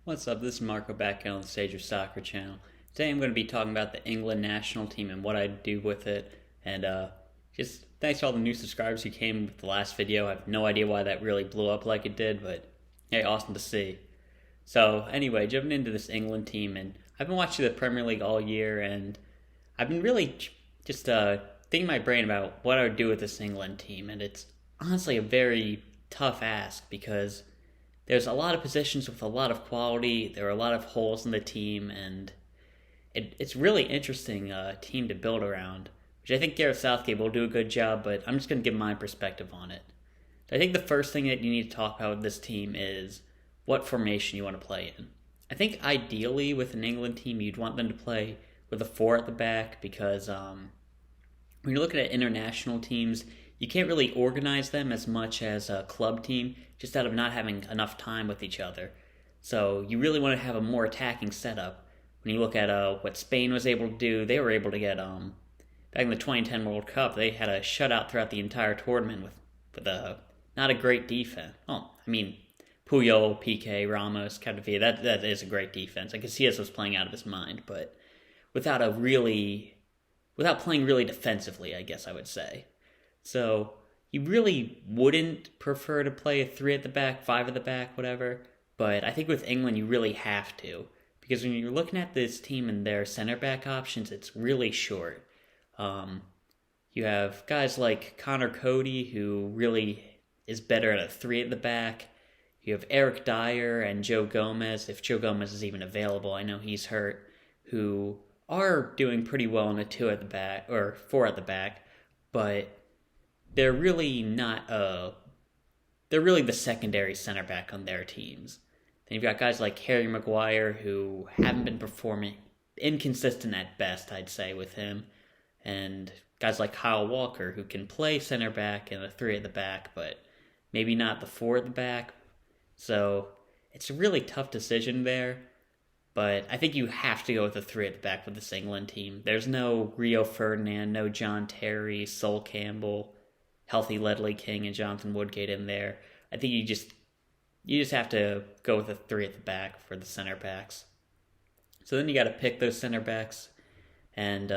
What's up? This is Marco back on the Sage of Soccer channel. Today I'm going to be talking about the England national team and what I do with it. And just thanks to all the new subscribers who came with the last video. I have no idea why that really blew up like it did, but hey, awesome to see. So anyway, jumping into this England team, and I've been watching the Premier League all year, and I've been really just thinking my brain about what I would do with this England team, and it's honestly a very tough ask because there's a lot of positions with a lot of quality. There are a lot of holes in the team, and it's really interesting team to build around, which I think Gareth Southgate will do a good job, but I'm just going to give my perspective on it. I think the first thing that you need to talk about with this team is what formation you want to play in. I think ideally with an England team, you'd want them to play with a 4 at the back because when you're looking at international teams, you can't really organize them as much as a club team just out of not having enough time with each other. So you really want to have a more attacking setup. When you look at what Spain was able to do, they were able to get, back in the 2010 World Cup, they had a shutout throughout the entire tournament with not a great defense. Oh, I mean, Puyol, Piqué, Ramos, Coady, that is a great defense. I could see us was playing out of his mind, but without playing really defensively, I guess I would say. So you really wouldn't prefer to play a 3 at the back, 5 at the back, whatever. But I think with England, you really have to. Because when you're looking at this team and their center back options, it's really short. You have guys like Connor Coady, who really is better at a 3 at the back. You have Eric Dier and Joe Gomez, if Joe Gomez is even available. I know he's hurt, who are doing pretty well in a 2 at the back, or 4 at the back. But they're really not they're really the secondary center back on their teams. Then you've got guys like Harry Maguire who haven't been performing, inconsistent at best, I'd say, with him. And guys like Kyle Walker who can play center back and a 3 at the back, but maybe not the 4 at the back. So it's a really tough decision there. But I think you have to go with a 3 at the back with this England team. There's no Rio Ferdinand, no John Terry, Sol Campbell, healthy Ledley King, and Jonathan Woodgate in there. I think you just have to go with a 3 at the back for the center backs. So then you got to pick those center backs. And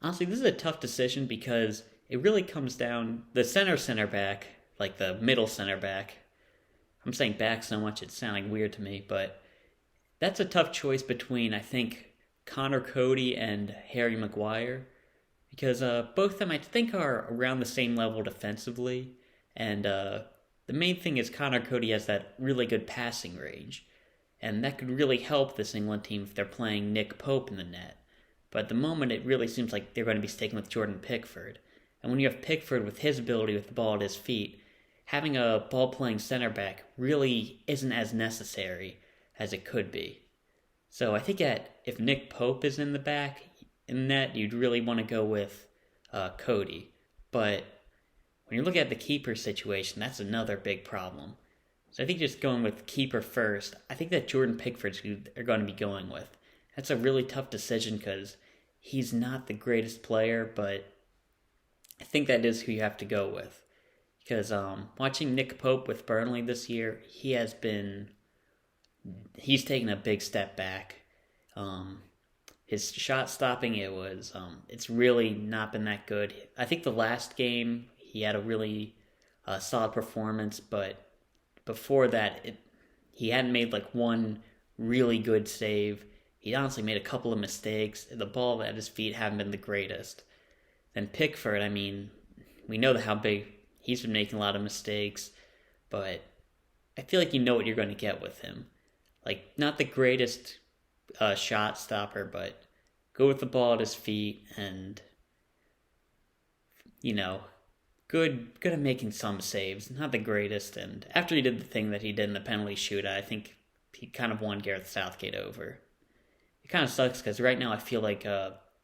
honestly, this is a tough decision because it really comes down the center back, like the middle center back. I'm saying back so much it's sounding weird to me, but that's a tough choice between, I think, Connor Coady and Harry Maguire. Because both of them, I think, are around the same level defensively. And the main thing is Connor Coady has that really good passing range. And that could really help this England team if they're playing Nick Pope in the net. But at the moment, it really seems like they're going to be sticking with Jordan Pickford. And when you have Pickford with his ability with the ball at his feet, having a ball-playing center back really isn't as necessary as it could be. So I think if Nick Pope is in the back, in net, you'd really want to go with Coady. But when you look at the keeper situation, that's another big problem. So I think just going with keeper first, I think that Jordan Pickford's who they're going to be going with. That's a really tough decision because he's not the greatest player, but I think that is who you have to go with. Because watching Nick Pope with Burnley this year, he's taken a big step back. His shot stopping, it's really not been that good. I think the last game, he had a really solid performance, but before that, he hadn't made like one really good save. He honestly made a couple of mistakes. The ball at his feet haven't been the greatest. Then Pickford, I mean, we know how big he's been making a lot of mistakes, but I feel like you know what you're going to get with him. Like, not the greatest shot stopper, but go with the ball at his feet and, good at making some saves. Not the greatest, and after he did the thing that he did in the penalty shootout, I think he kind of won Gareth Southgate over. It kind of sucks because right now I feel like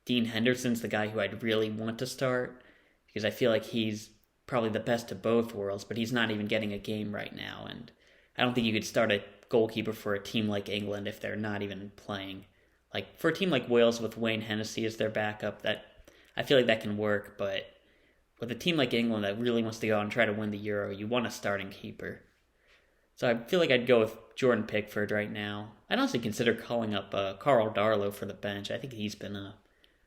Dean Henderson's the guy who I'd really want to start because I feel like he's probably the best of both worlds, but he's not even getting a game right now, and I don't think you could start a goalkeeper for a team like England if they're not even playing. Like, for a team like Wales with Wayne Hennessy as their backup, that I feel like that can work, but with a team like England that really wants to go out and try to win the Euro, you want a starting keeper. So I feel like I'd go with Jordan Pickford right now. I'd honestly consider calling up Carl Darlow for the bench. I think he's been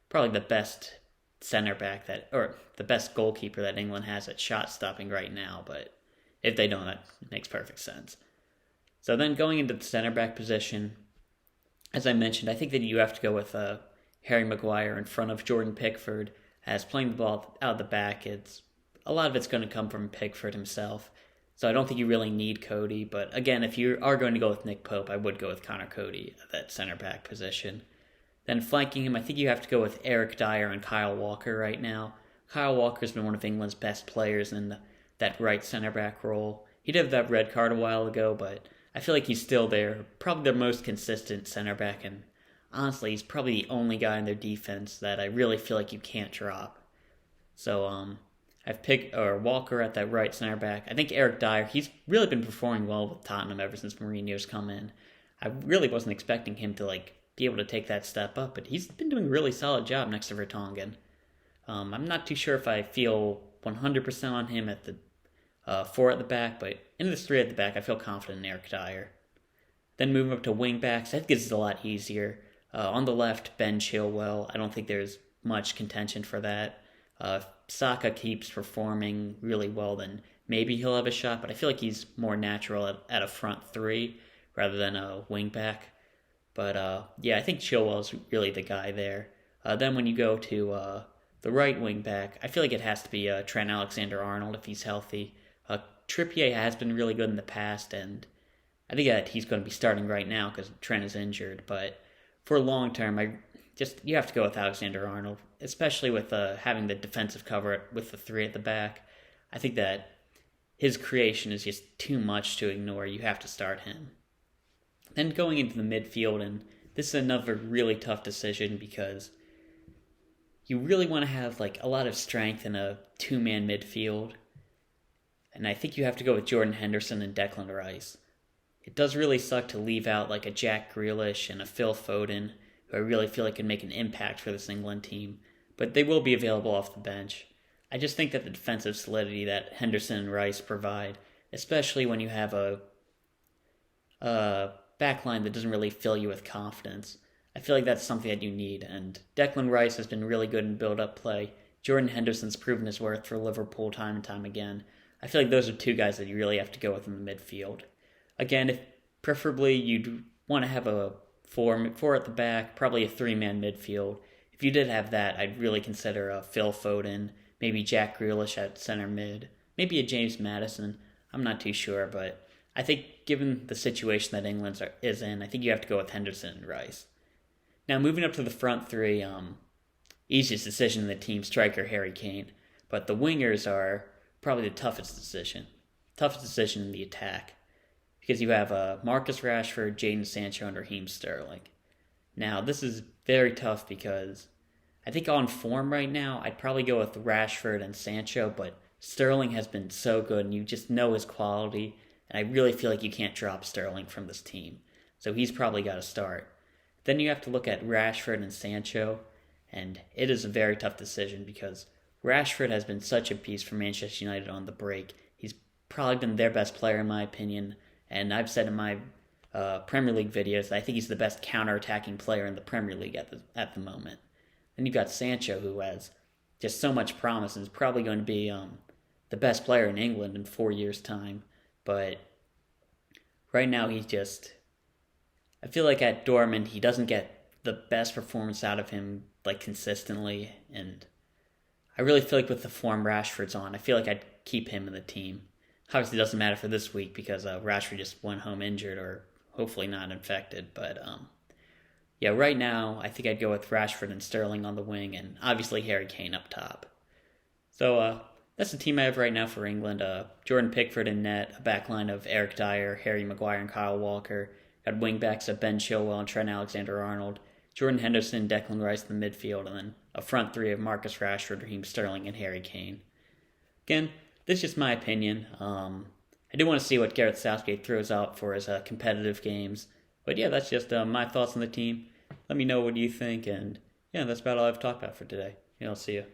probably the best center back or the best goalkeeper that England has at shot stopping right now. But if they don't, that makes perfect sense. So then going into the center back position, as I mentioned, I think that you have to go with Harry Maguire in front of Jordan Pickford, as playing the ball out of the back, a lot of it's going to come from Pickford himself. So I don't think you really need Coady. But again, if you are going to go with Nick Pope, I would go with Connor Coady at that center back position. Then flanking him, I think you have to go with Eric Dier and Kyle Walker right now. Kyle Walker's been one of England's best players in that right center back role. He did have that red card a while ago, but I feel like he's still there. Probably their most consistent center back, and honestly, he's probably the only guy in their defense that I really feel like you can't drop. So I've picked Walker at that right center back. I think Eric Dier, he's really been performing well with Tottenham ever since Mourinho's come in. I really wasn't expecting him to be able to take that step up, but he's been doing a really solid job next to Vertonghen. I'm not too sure if I feel 100% on him at the 4 at the back, but in this 3 at the back, I feel confident in Eric Dier. Then moving up to wing backs, I think it's a lot easier. On the left, Ben Chilwell. I don't think there's much contention for that. If Saka keeps performing really well, then maybe he'll have a shot, but I feel like he's more natural at a front 3 rather than a wing back. But I think Chilwell's really the guy there. Then when you go to the right wing back, I feel like it has to be Trent Alexander-Arnold if he's healthy. Trippier has been really good in the past, and I think that he's going to be starting right now because Trent is injured. But for long term, you have to go with Alexander-Arnold, especially with having the defensive cover with the 3 at the back. I think that his creation is just too much to ignore. You have to start him. Then going into the midfield, and this is another really tough decision because you really want to have a lot of strength in a 2-man midfield. And I think you have to go with Jordan Henderson and Declan Rice. It does really suck to leave out a Jack Grealish and a Phil Foden, who I really feel like can make an impact for this England team, but they will be available off the bench. I just think that the defensive solidity that Henderson and Rice provide, especially when you have a backline that doesn't really fill you with confidence, I feel like that's something that you need, and Declan Rice has been really good in build-up play. Jordan Henderson's proven his worth for Liverpool time and time again. I feel like those are 2 guys that you really have to go with in the midfield. Again, if preferably you'd want to have a 4 at the back, probably a 3-man midfield. If you did have that, I'd really consider Phil Foden, maybe Jack Grealish at center mid, maybe a James Maddison. I'm not too sure, but I think given the situation that England is in, I think you have to go with Henderson and Rice. Now, moving up to the front 3, easiest decision in the team, striker Harry Kane. But the wingers are probably the toughest decision in the attack. Because you have Marcus Rashford, Jadon Sancho, and Raheem Sterling. Now, this is very tough because I think on form right now, I'd probably go with Rashford and Sancho, but Sterling has been so good, and you just know his quality, and I really feel like you can't drop Sterling from this team. So he's probably got to start. Then you have to look at Rashford and Sancho, and it is a very tough decision because Rashford has been such a piece for Manchester United on the break. He's probably been their best player in my opinion, and I've said in my Premier League videos that I think he's the best counter-attacking player in the Premier League at the moment. Then you've got Sancho, who has just so much promise and is probably going to be the best player in England in 4 years' time. But right now I feel like at Dortmund he doesn't get the best performance out of him consistently, and I really feel like with the form Rashford's on, I feel like I'd keep him in the team. Obviously, it doesn't matter for this week because Rashford just went home injured or hopefully not infected. But right now, I think I'd go with Rashford and Sterling on the wing and obviously Harry Kane up top. So that's the team I have right now for England. Jordan Pickford in net, a backline of Eric Dier, Harry Maguire, and Kyle Walker. Got wing backs of Ben Chilwell and Trent Alexander-Arnold. Jordan Henderson, Declan Rice in the midfield, and then a front 3 of Marcus Rashford, Raheem Sterling, and Harry Kane. Again, this is just my opinion. I do want to see what Gareth Southgate throws out for his competitive games. But yeah, that's just my thoughts on the team. Let me know what you think, and yeah, that's about all I've talked about for today. I'll see you.